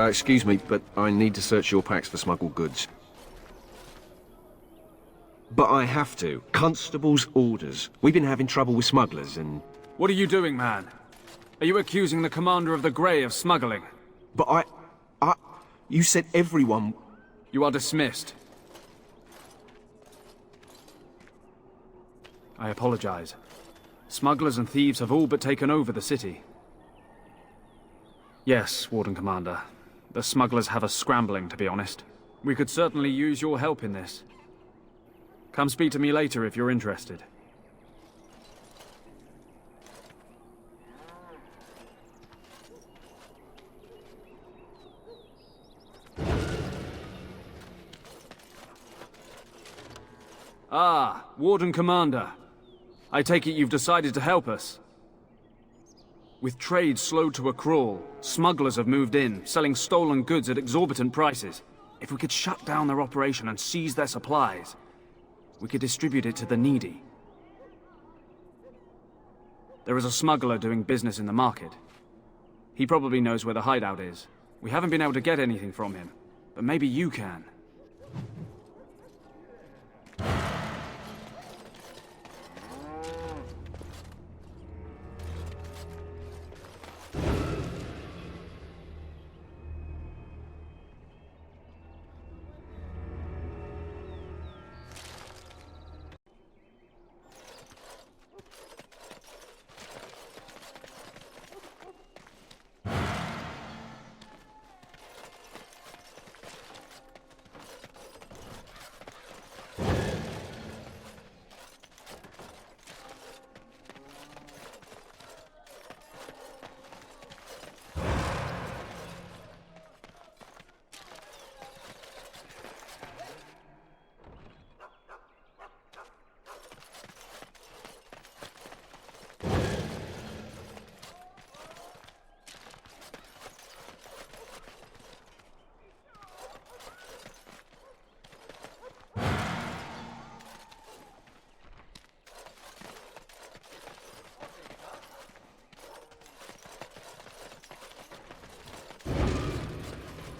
Excuse me, but I need to search your packs for smuggled goods. But I have to. Constable's orders. We've been having trouble with smugglers and... What are you doing, man? Are you accusing the commander of the Grey of smuggling? But you said everyone... You are dismissed. I apologize. Smugglers and thieves have all but taken over the city. Yes, Warden Commander. The smugglers have us scrambling, to be honest. We could certainly use your help in this. Come speak to me later if you're interested. Ah, Warden Commander. I take it you've decided to help us. With trade slowed to a crawl, smugglers have moved in, selling stolen goods at exorbitant prices. If we could shut down their operation and seize their supplies, we could distribute it to the needy. There is a smuggler doing business in the market. He probably knows where the hideout is. We haven't been able to get anything from him, but maybe you can.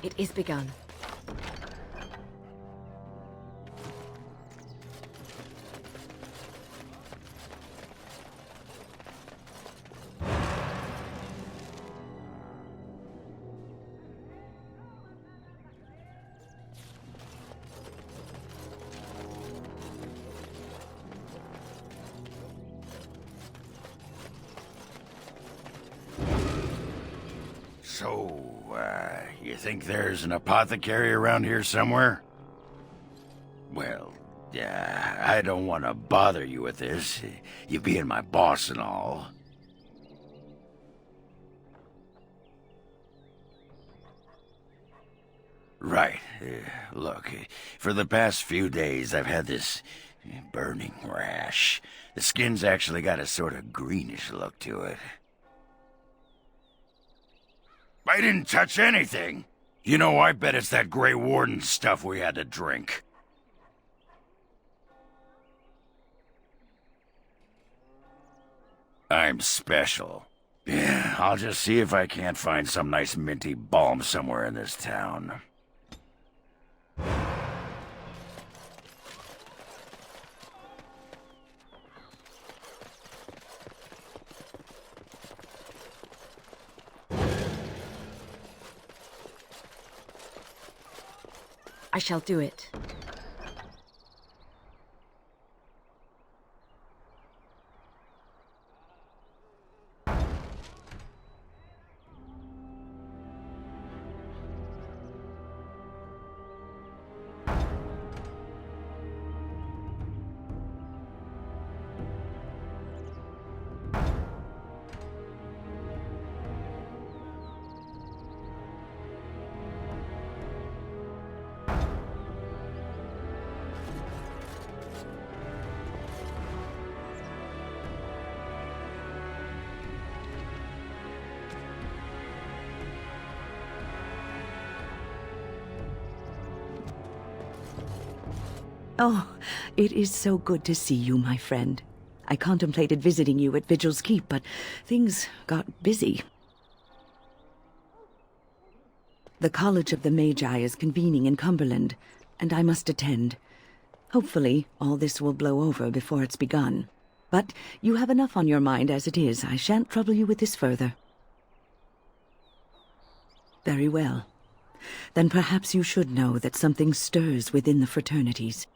It is begun. You think there's an apothecary around here somewhere? Well, I don't want to bother you with this, you being my boss and all. Right. Look, for the past few days I've had this burning rash. The skin's actually got a sort of greenish look to it. I didn't touch anything. You know, I bet it's that Grey Warden stuff we had to drink. I'm special. Yeah, I'll just see if I can't find some nice minty balm somewhere in this town. I shall do it. Oh, it is so good to see you, my friend. I contemplated visiting you at Vigil's Keep, but things got busy. The College of the Magi is convening in Cumberland, and I must attend. Hopefully, all this will blow over before it's begun. But you have enough on your mind as it is. I shan't trouble you with this further. Very well. Then perhaps you should know that something stirs within the fraternities.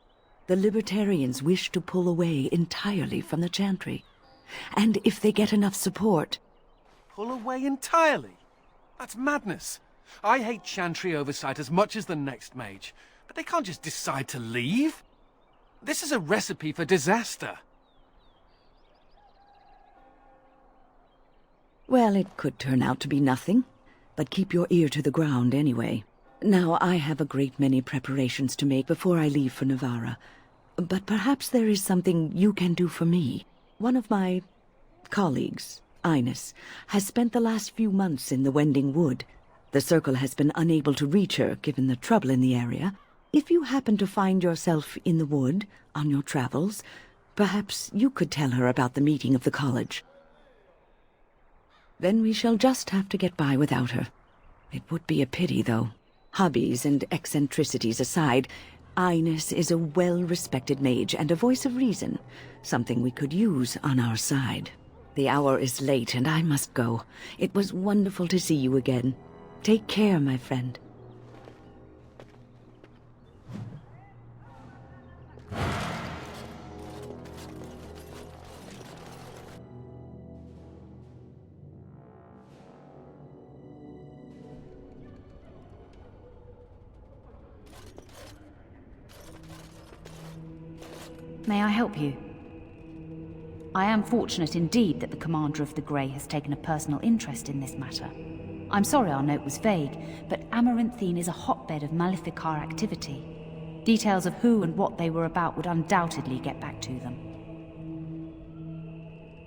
The Libertarians wish to pull away entirely from the Chantry. And if they get enough support... Pull away entirely? That's madness. I hate Chantry oversight as much as the next mage, but they can't just decide to leave. This is a recipe for disaster. Well, it could turn out to be nothing, but keep your ear to the ground anyway. Now, I have a great many preparations to make before I leave for Navarra, but perhaps there is something you can do for me. One of my colleagues, Ines, has spent the last few months in the Wending Wood. The Circle has been unable to reach her, given the trouble in the area. If you happen to find yourself in the wood on your travels, perhaps you could tell her about the meeting of the college. Then we shall just have to get by without her. It would be a pity, though. Hobbies and eccentricities aside, Ines is a well-respected mage and a voice of reason, something we could use on our side. The hour is late and I must go. It was wonderful to see you again. Take care, my friend. May I help you? I am fortunate indeed that the Commander of the Grey has taken a personal interest in this matter. I'm sorry our note was vague, but Amaranthine is a hotbed of Maleficar activity. Details of who and what they were about would undoubtedly get back to them.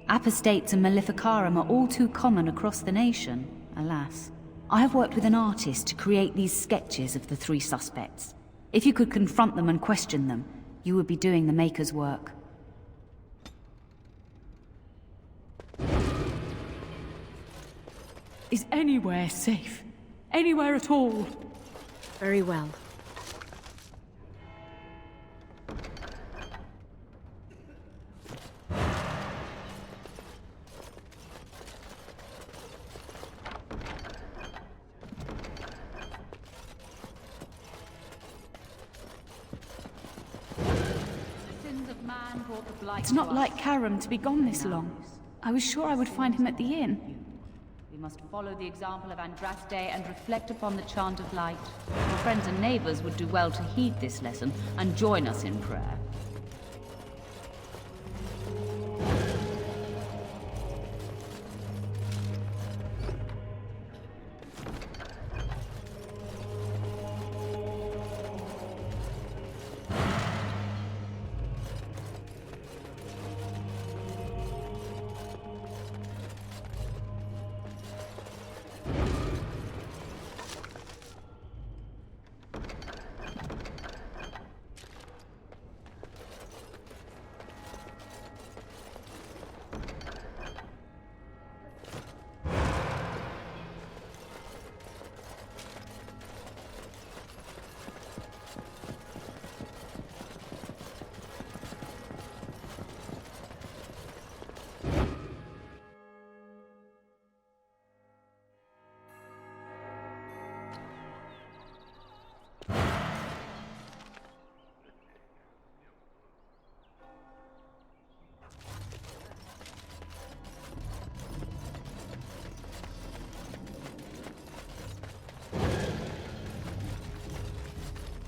Apostates and Maleficarum are all too common across the nation, alas. I have worked with an artist to create these sketches of the three suspects. If you could confront them and question them, you would be doing the Maker's work. Is anywhere safe? Anywhere at all? Very well. It's not like Karam to be gone this long. I was sure I would find him at the inn. We must follow the example of Andraste and reflect upon the chant of light. Your friends and neighbors would do well to heed this lesson and join us in prayer.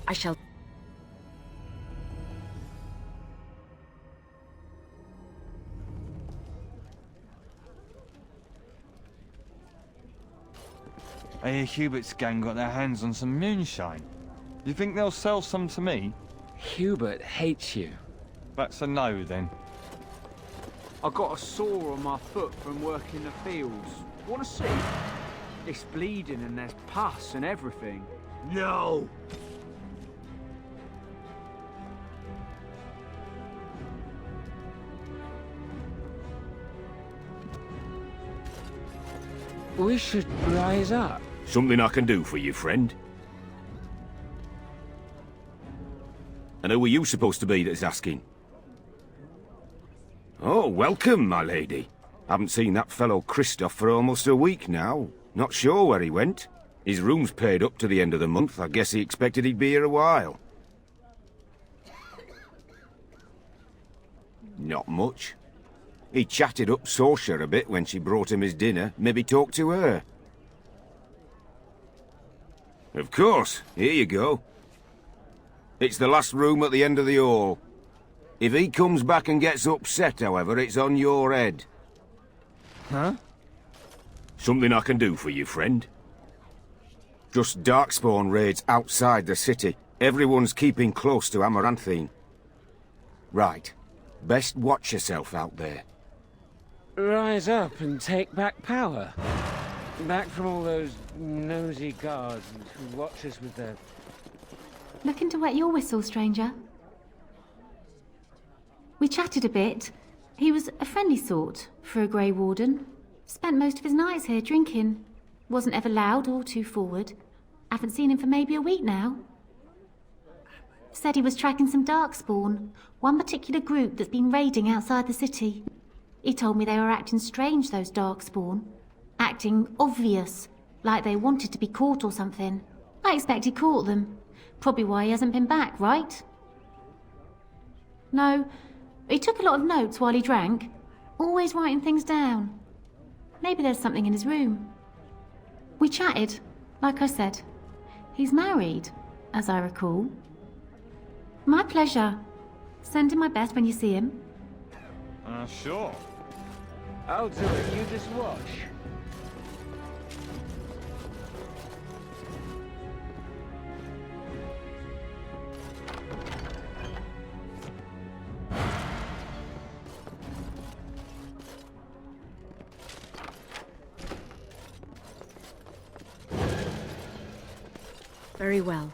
I shall... I hear Hubert's gang got their hands on some moonshine. You think they'll sell some to me? Hubert hates you. That's a no, then. I got a sore on my foot from working the fields. Want to see? It's bleeding and there's pus and everything. No! We should rise up, Something I can do for you, friend? And who are you supposed to be that's asking? Oh, welcome, my lady. Haven't seen that fellow Christoph for almost a week now. Not sure where he went. His room's paid up to the end of the month. I guess he expected he'd be here a while. Not much. He chatted up Sorsha a bit when she brought him his dinner. Maybe talked to her. Of course. Here you go. It's the last room at the end of the hall. If he comes back and gets upset, however, it's on your head. Huh? Something I can do for you, friend? Just darkspawn raids outside the city. Everyone's keeping close to Amaranthine. Right. Best watch yourself out there. Rise up and take back power. Back from all those nosy guards who watch us with their... Looking to wet your whistle, stranger. We chatted a bit. He was a friendly sort for a Grey Warden. Spent most of his nights here drinking. Wasn't ever loud or too forward. Haven't seen him for maybe a week now. Said he was tracking some Darkspawn, one particular group that's been raiding outside the city. He told me they were acting strange, those Darkspawn. Acting obvious, like they wanted to be caught or something. I expect he caught them. Probably why he hasn't been back, right? No, he took a lot of notes while he drank. Always writing things down. Maybe there's something in his room. We chatted, like I said. He's married, as I recall. My pleasure. Send him my best when you see him. Sure. I'll do it, you just watch. Very well.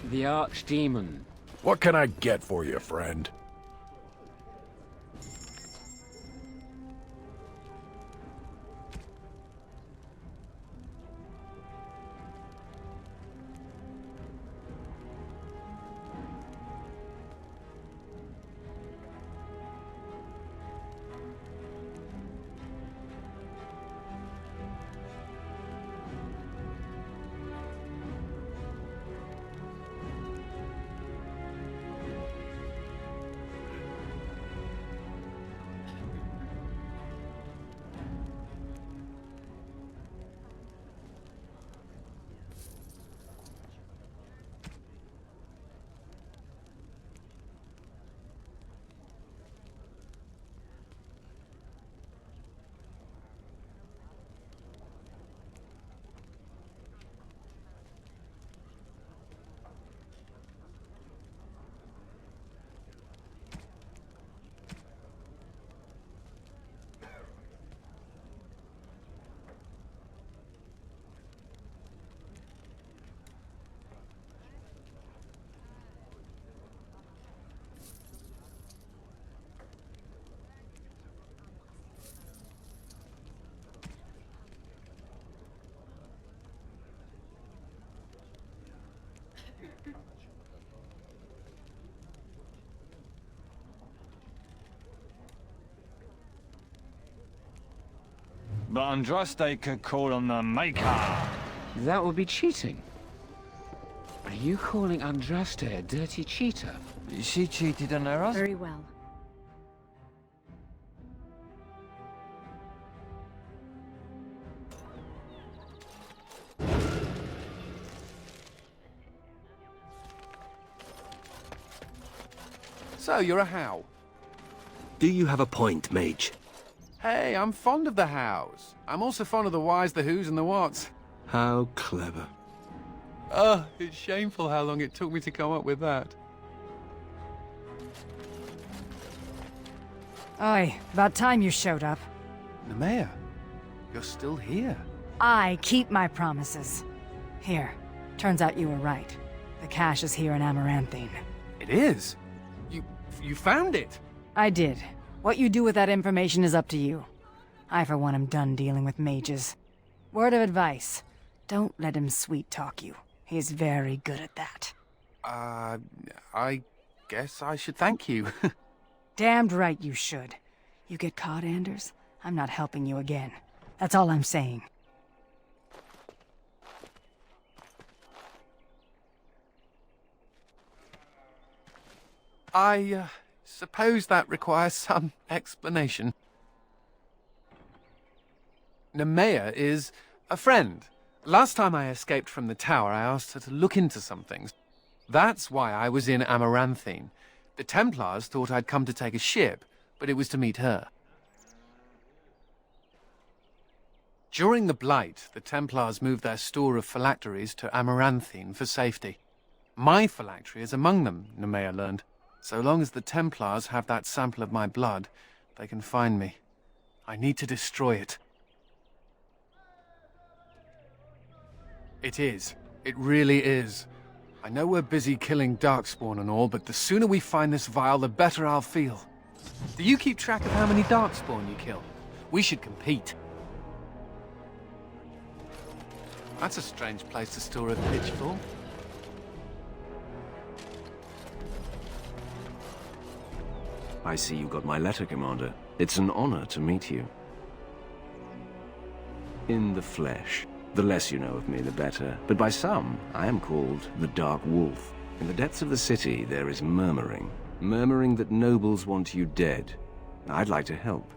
The Archdemon. What can I get for you, friend? but Andraste could call on the Maker. That would be cheating. Are you calling Andraste a dirty cheater? She cheated on her husband. Very well. So, you're a How. Do you have a point, Mage? Hey, I'm fond of the Hows. I'm also fond of the Whys, the Whos, and the Whats. How clever. Oh, it's shameful how long it took me to come up with that. Aye, about time you showed up. Nemea, you're still here. I keep my promises. Here, turns out you were right. The cache is here in Amaranthine. It is? You found it? I did. What you do with that information is up to you. I, for one, am done dealing with mages. Word of advice. Don't let him sweet-talk you. He's very good at that. I guess I should thank you. Damned right you should. You get caught, Anders, I'm not helping you again. That's all I'm saying. I suppose that requires some explanation. Nemea is a friend. Last time I escaped from the tower, I asked her to look into some things. That's why I was in Amaranthine. The Templars thought I'd come to take a ship, but it was to meet her. During the Blight, the Templars moved their store of phylacteries to Amaranthine for safety. My phylactery is among them, Nemea learned. So long as the Templars have that sample of my blood, they can find me. I need to destroy it. It is. It really is. I know we're busy killing Darkspawn and all, but the sooner we find this vial, the better I'll feel. Do you keep track of how many Darkspawn you kill? We should compete. That's a strange place to store a pitchfork. I see you got my letter, Commander. It's an honor to meet you. In the flesh. The less you know of me, the better. But by some, I am called the Dark Wolf. In the depths of the city, there is murmuring. Murmuring that nobles want you dead. I'd like to help.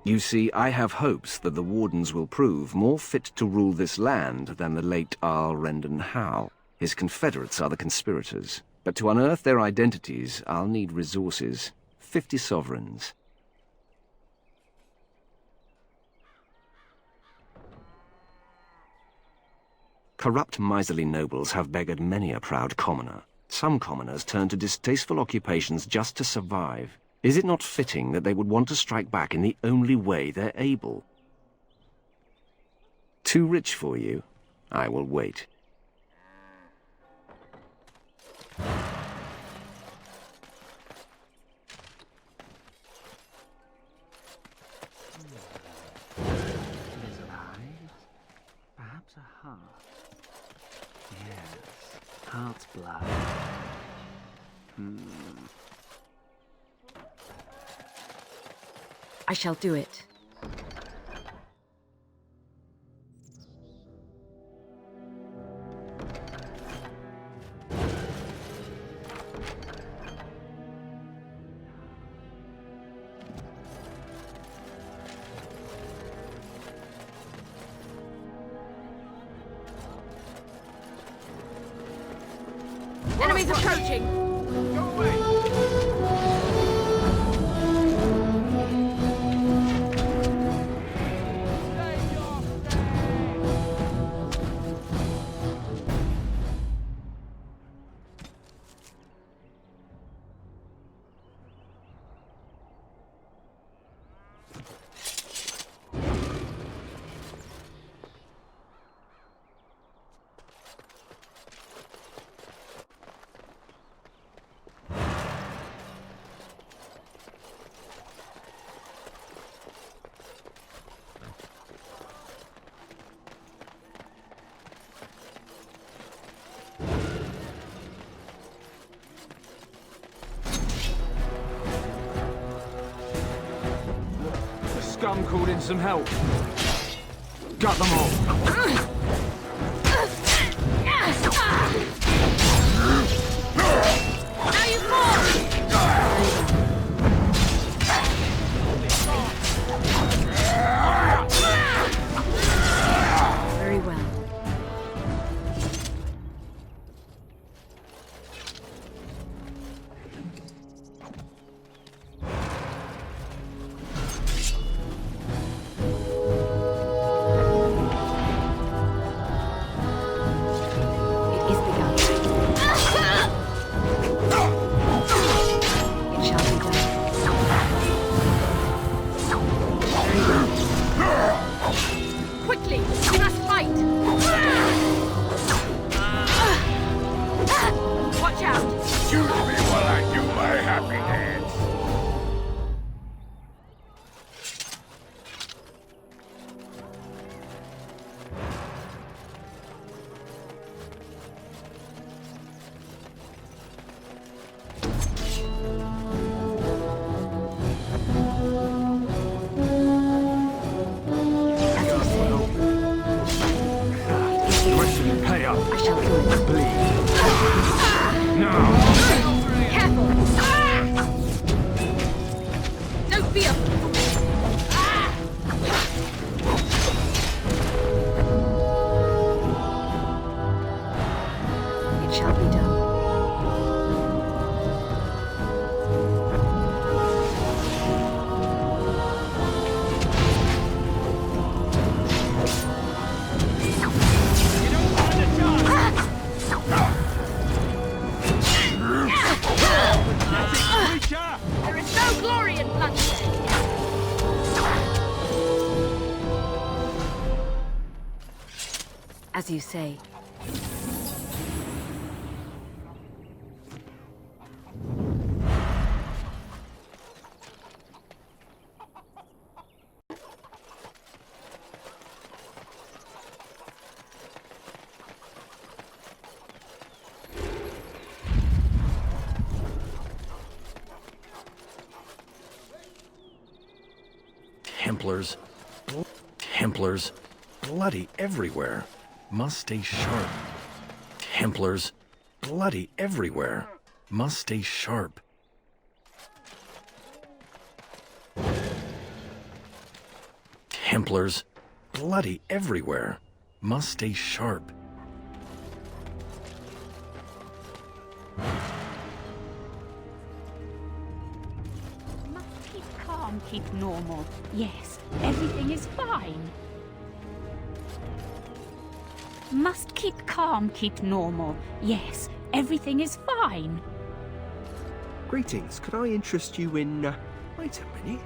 You see, I have hopes that the Wardens will prove more fit to rule this land than the late Arl Rendon Howe. His confederates are the conspirators. But to unearth their identities, I'll need resources. 50 sovereigns. Corrupt, miserly nobles have beggared many a proud commoner. Some commoners turn to distasteful occupations just to survive. Is it not fitting that they would want to strike back in the only way they're able? Too rich for you? I will wait. Perhaps a heart. Yes, heart's blood. I shall do it. Enemies approaching! Go away! scum called in some help. Got them all. Now you fall! Very well. It is begun. It shall be done. Very well. Quickly! We must fight! Watch out! Excuse me while I do my happy dance. Pay up. I shall do it. Now. Careful! Don't be a fool! It shall be done. There is no glory in bloodshed! As you say. Templars, bloody everywhere. Must stay sharp. Templars, bloody everywhere. Must stay sharp. Templars, bloody everywhere. Must stay sharp. Must keep calm, keep normal. Yes, everything is fine. Must keep calm, keep normal. Yes, everything is fine. Greetings, could I interest you in, wait a minute.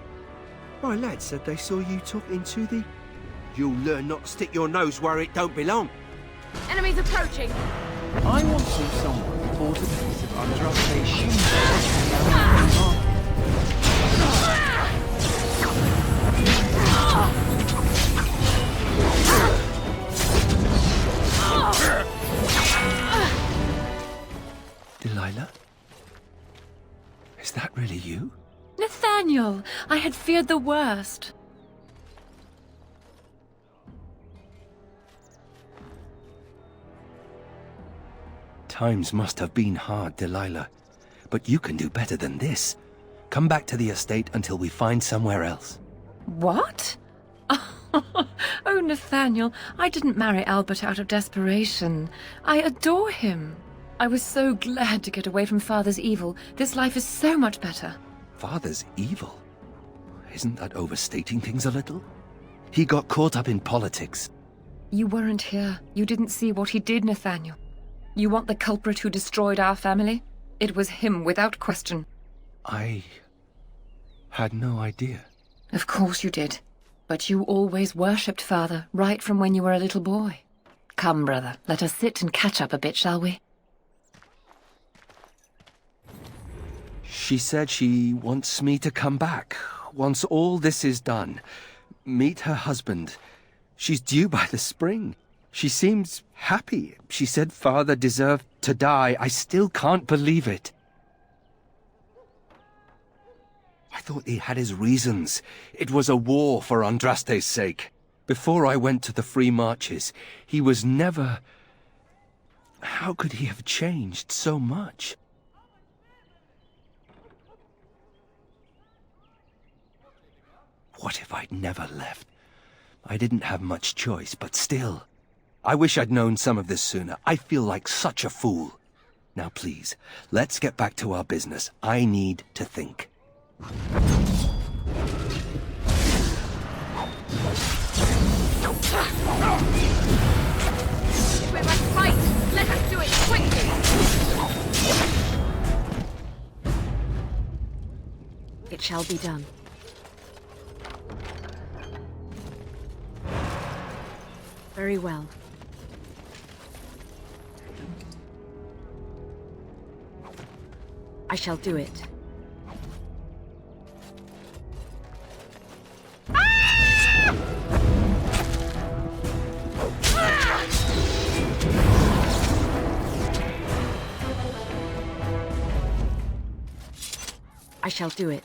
My lad said they saw you talking to the... You'll learn not to stick your nose where it don't belong. Enemies approaching! I once saw someone who bought a piece of under-upstate shoes. Delilah? Is that really you? Nathaniel, I had feared the worst. Times must have been hard, Delilah. But you can do better than this. Come back to the estate until we find somewhere else. What? Oh, Nathaniel, I didn't marry Albert out of desperation. I adore him. I was so glad to get away from Father's evil. This life is so much better. Father's evil? Isn't that overstating things a little? He got caught up in politics. You weren't here. You didn't see what he did, Nathaniel. You want the culprit who destroyed our family? It was him, without question. I had no idea. Of course you did. But you always worshipped Father, right from when you were a little boy. Come, brother, let us sit and catch up a bit, shall we? She said she wants me to come back, once all this is done. Meet her husband. She's due by the spring. She seems happy. She said Father deserved to die. I still can't believe it. I thought he had his reasons. It was a war for Andraste's sake. Before I went to the Free Marches, he was never... How could he have changed so much? What if I'd never left? I didn't have much choice, but still. I wish I'd known some of this sooner. I feel like such a fool. Now please, let's get back to our business. I need to think. If we must fight, let us do it quickly! It shall be done. Very well. I shall do it. I shall do it.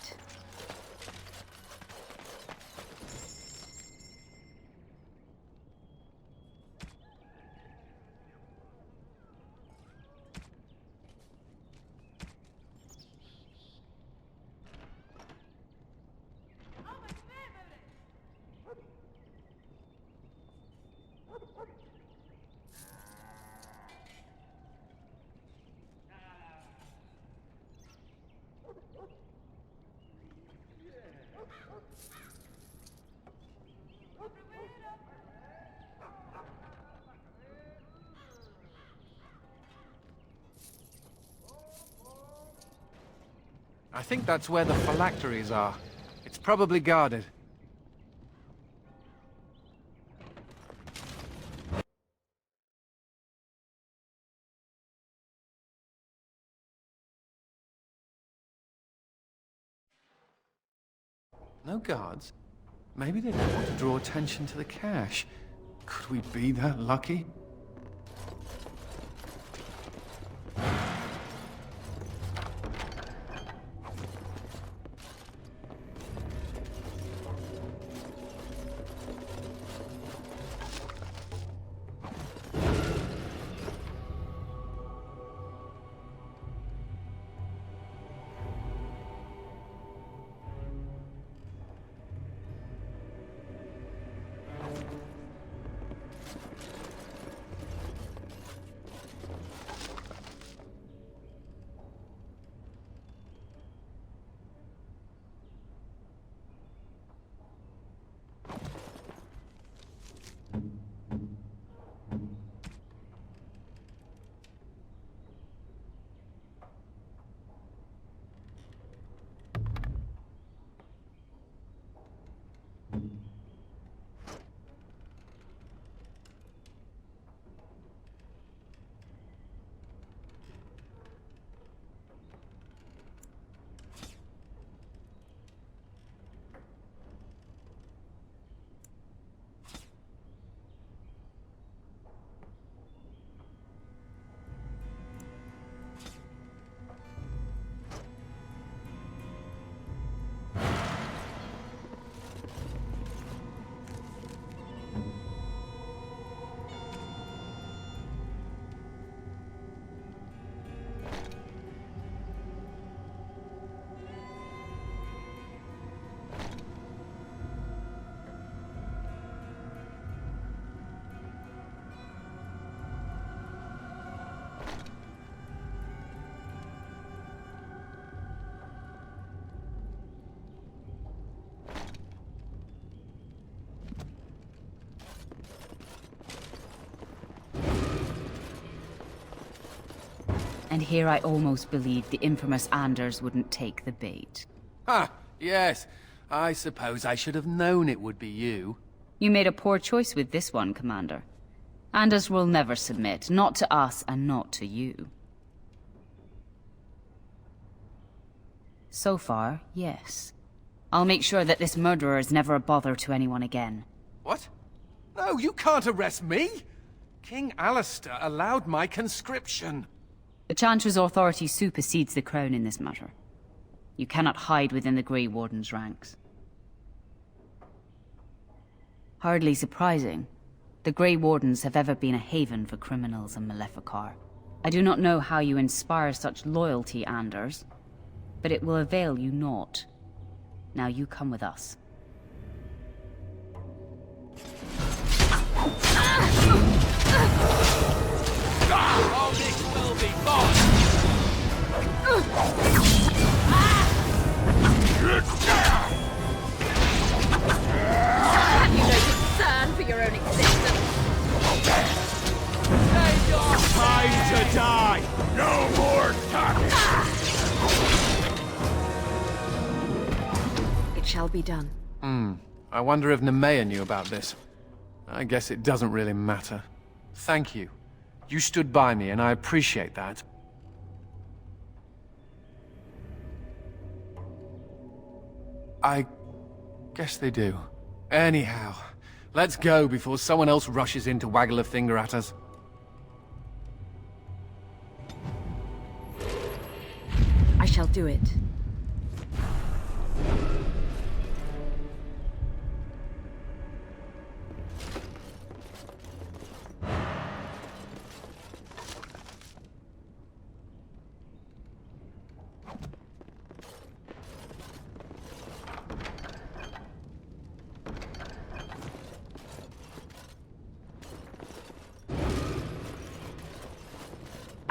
I think that's where the phylacteries are. It's probably guarded. No guards? Maybe they don't want to draw attention to the cache. Could we be that lucky? And here I almost believed the infamous Anders wouldn't take the bait. Ah, yes. I suppose I should have known it would be you. You made a poor choice with this one, Commander. Anders will never submit, not to us and not to you. So far, yes. I'll make sure that this murderer is never a bother to anyone again. What? No, you can't arrest me! King Alistair allowed my conscription. The Chantry's authority supersedes the crown in this matter. You cannot hide within the Grey Warden's ranks. Hardly surprising. The Grey Wardens have ever been a haven for criminals and Maleficar. I do not know how you inspire such loyalty, Anders, but it will avail you naught. Now you come with us. Oh, this will be fun! Have you no concern for your own existence? Save your time to die! No more talking! It shall be done. I wonder if Nemea knew about this. I guess it doesn't really matter. Thank you. You stood by me, and I appreciate that. I guess they do. Anyhow, let's go before someone else rushes in to waggle a finger at us. I shall do it.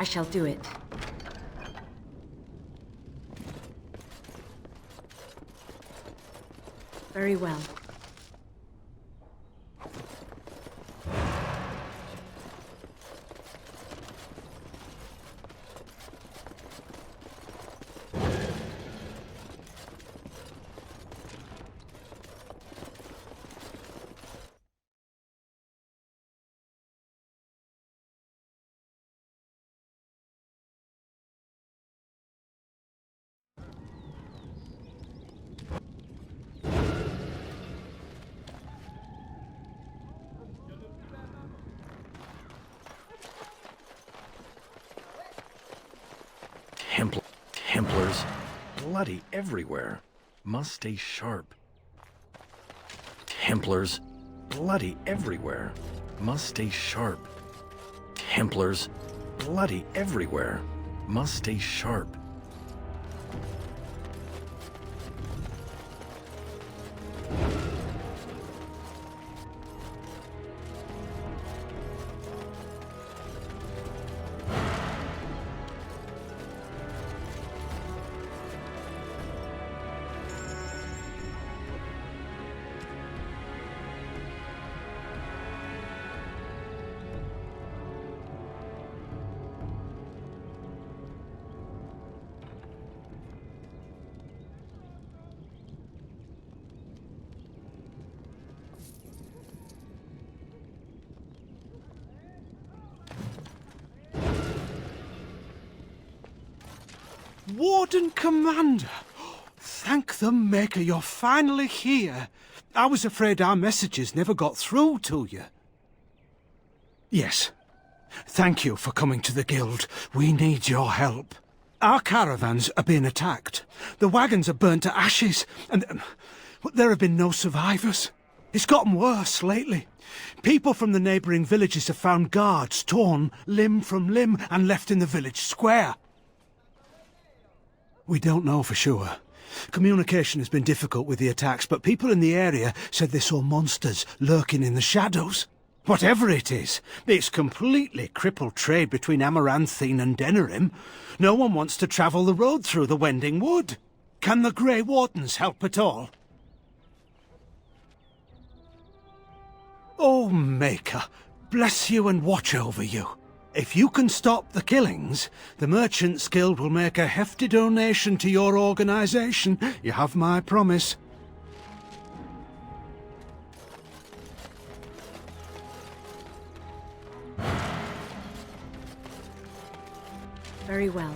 I shall do it. Very well. Templars, bloody everywhere. Must stay sharp. Templars, bloody everywhere. Must stay sharp. Templars, bloody everywhere. Must stay sharp. Warden Commander! Thank the Maker you're finally here. I was afraid our messages never got through to you. Yes. Thank you for coming to the Guild. We need your help. Our caravans are being attacked. The wagons are burnt to ashes, and there have been no survivors. It's gotten worse lately. People from the neighbouring villages have found guards torn limb from limb and left in the village square. We don't know for sure. Communication has been difficult with the attacks, but people in the area said they saw monsters lurking in the shadows. Whatever it is, it's completely crippled trade between Amaranthine and Denerim. No one wants to travel the road through the Wending Wood. Can the Grey Wardens help at all? Oh, Maker, bless you and watch over you. If you can stop the killings, the Merchants Guild will make a hefty donation to your organisation. You have my promise. Very well.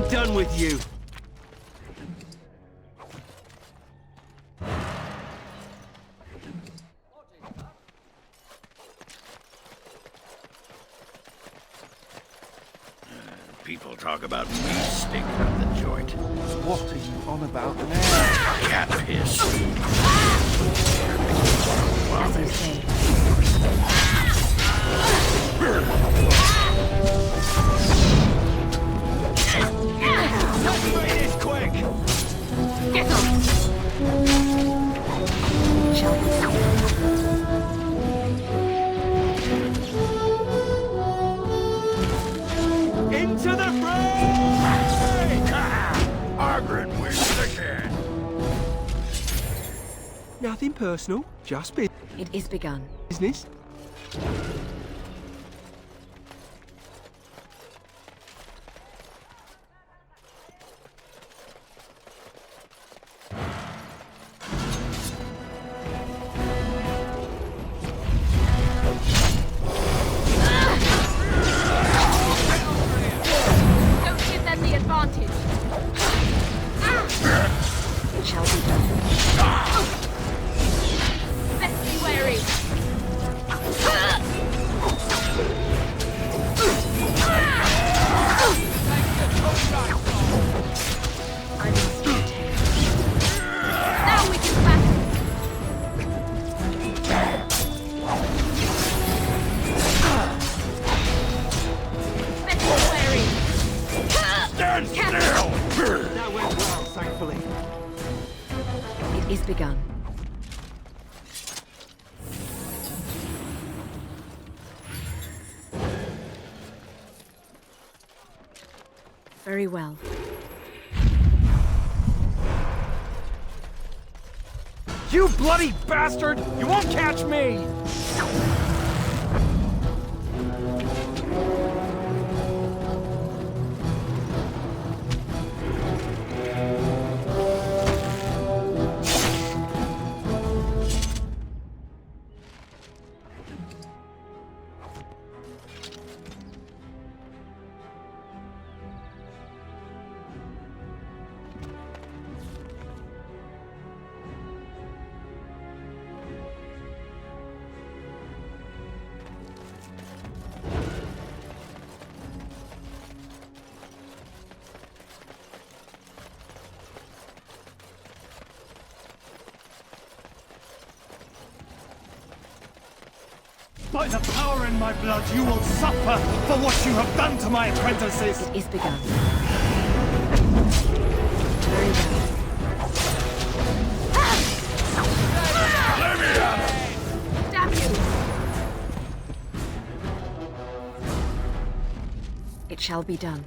I'm done with you. People talk about me stinking up the joint. What are you on about now? Cat piss. As you say. Let's make this quick! Get on! Into the fray! Arguing with the cat. Nothing personal, just It is begun. business. Don't give them the advantage. It shall be done. Best be wary. I must contend. Now we can battle. Best be wary. Stand still! That went well, thankfully. It is begun. Very well. You bloody bastard! You won't catch me! By the power in my blood, you will suffer for what you have done to my apprentices! It is begun. Very well. Let me out! Damn you! It shall be done.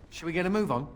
Shall we get a move on?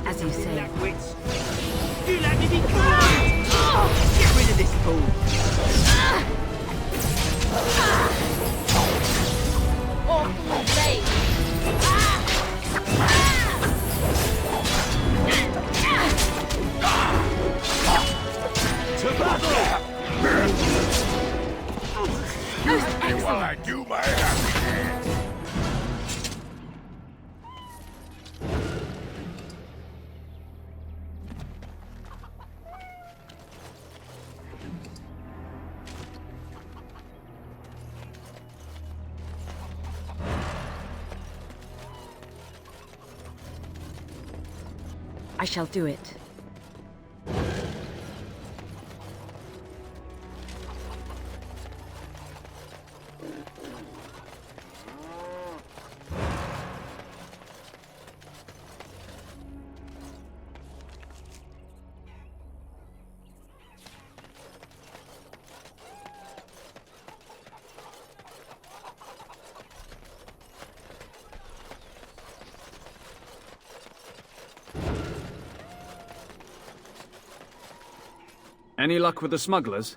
As you say. You let me be quiet! Get rid of this fool! Awful late. To battle! Most me while I do my happy dance. I shall do it. Any luck with the smugglers?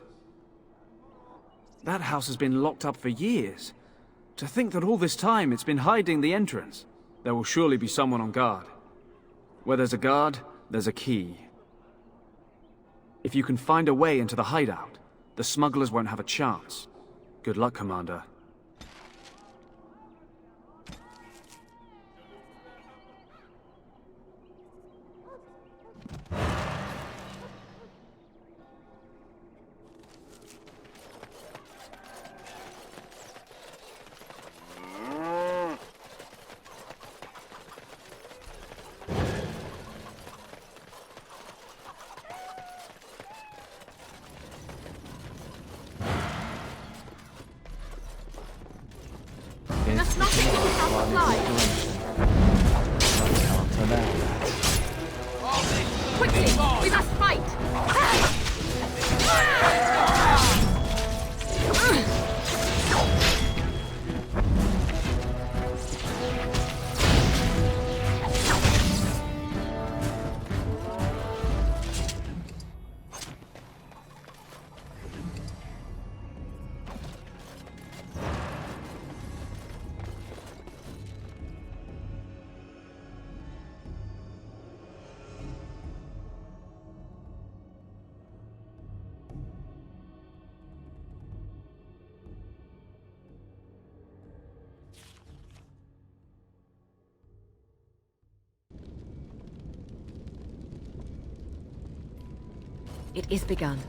That house has been locked up for years. To think that all this time it's been hiding the entrance. There will surely be someone on guard. Where there's a guard, there's a key. If you can find a way into the hideout, the smugglers won't have a chance. Good luck, Commander. Just not take yourself alive. Quickly, we must fight. It is begun.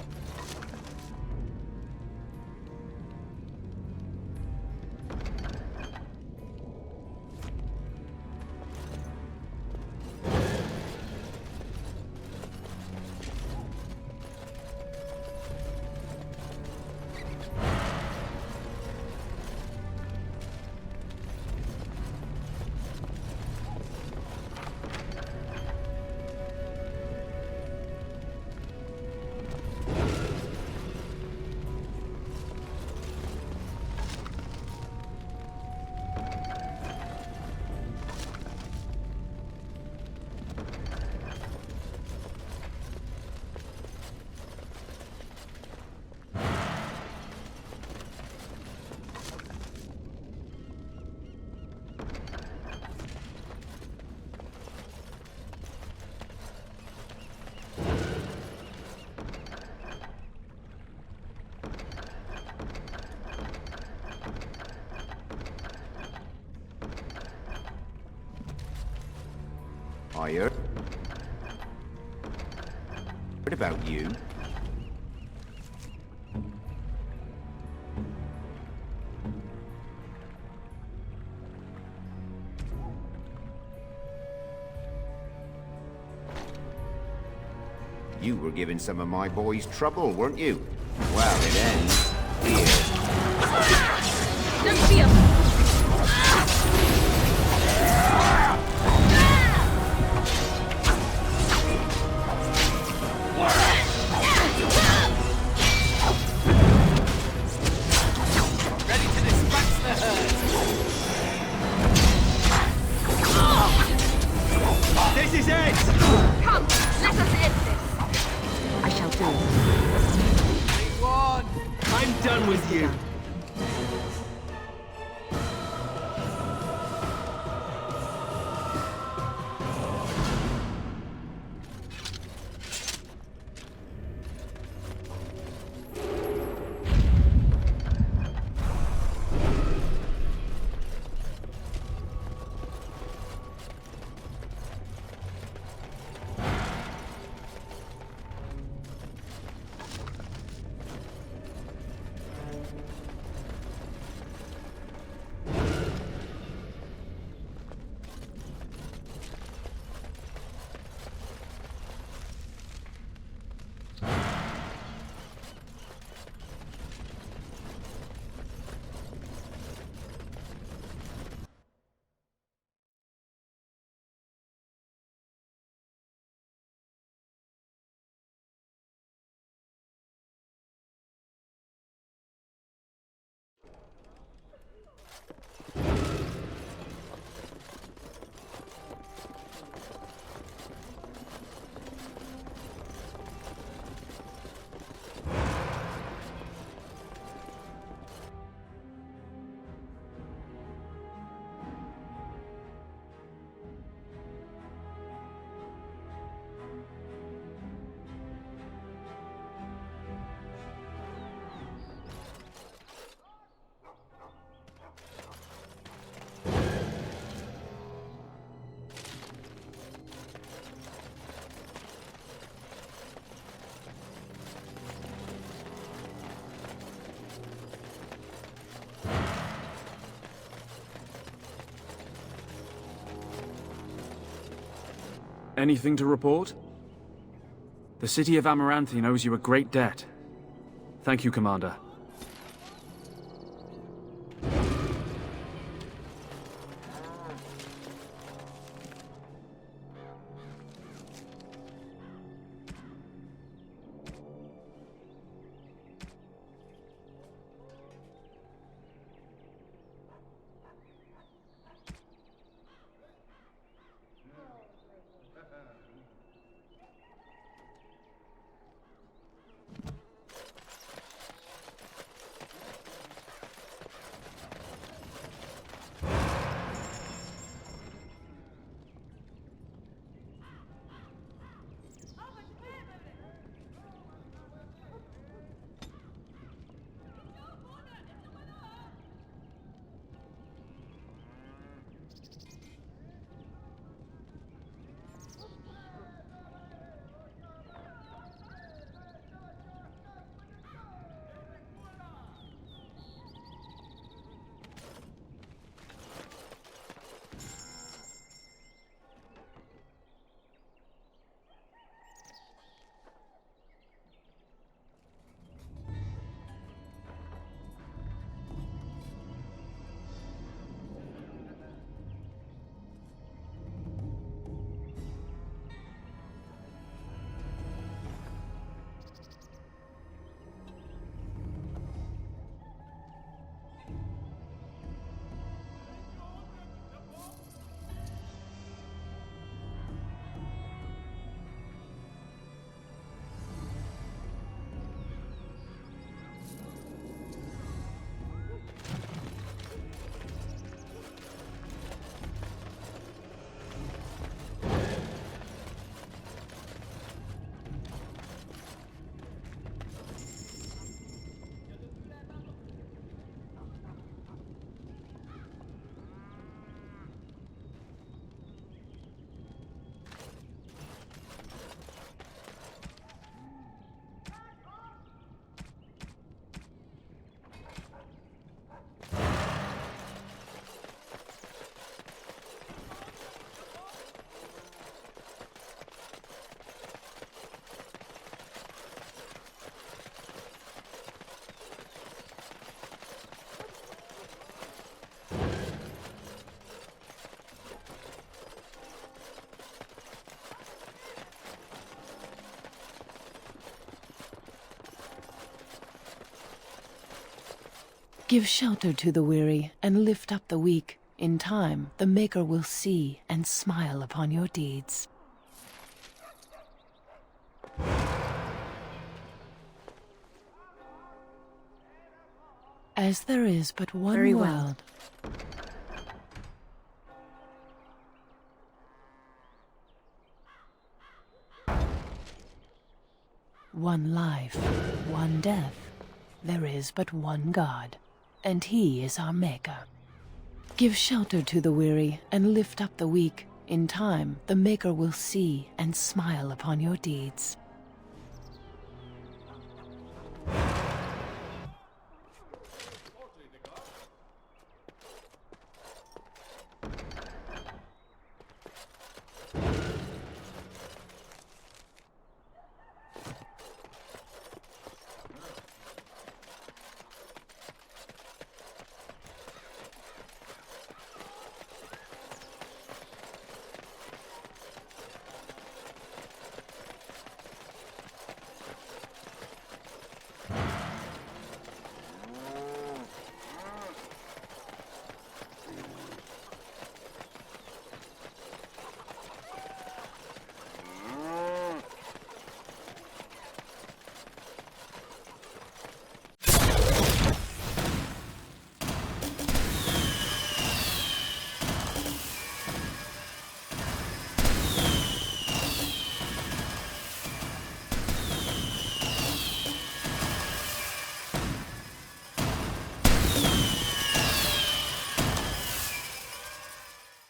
I heard about you. You were giving some of my boys trouble, weren't you? Well, it ends here. Don't feel. This is it! Come, let us end this. I shall do it. One! I'm done with you. Anything to report? The city of Amaranthine owes you a great debt. Thank you, Commander. Give shelter to the weary and lift up the weak. In time, the Maker will see and smile upon your deeds. As there is but one Very world. well. One life, one death. There is but one God, and He is our Maker. Give shelter to the weary and lift up the weak. In time, the Maker will see and smile upon your deeds.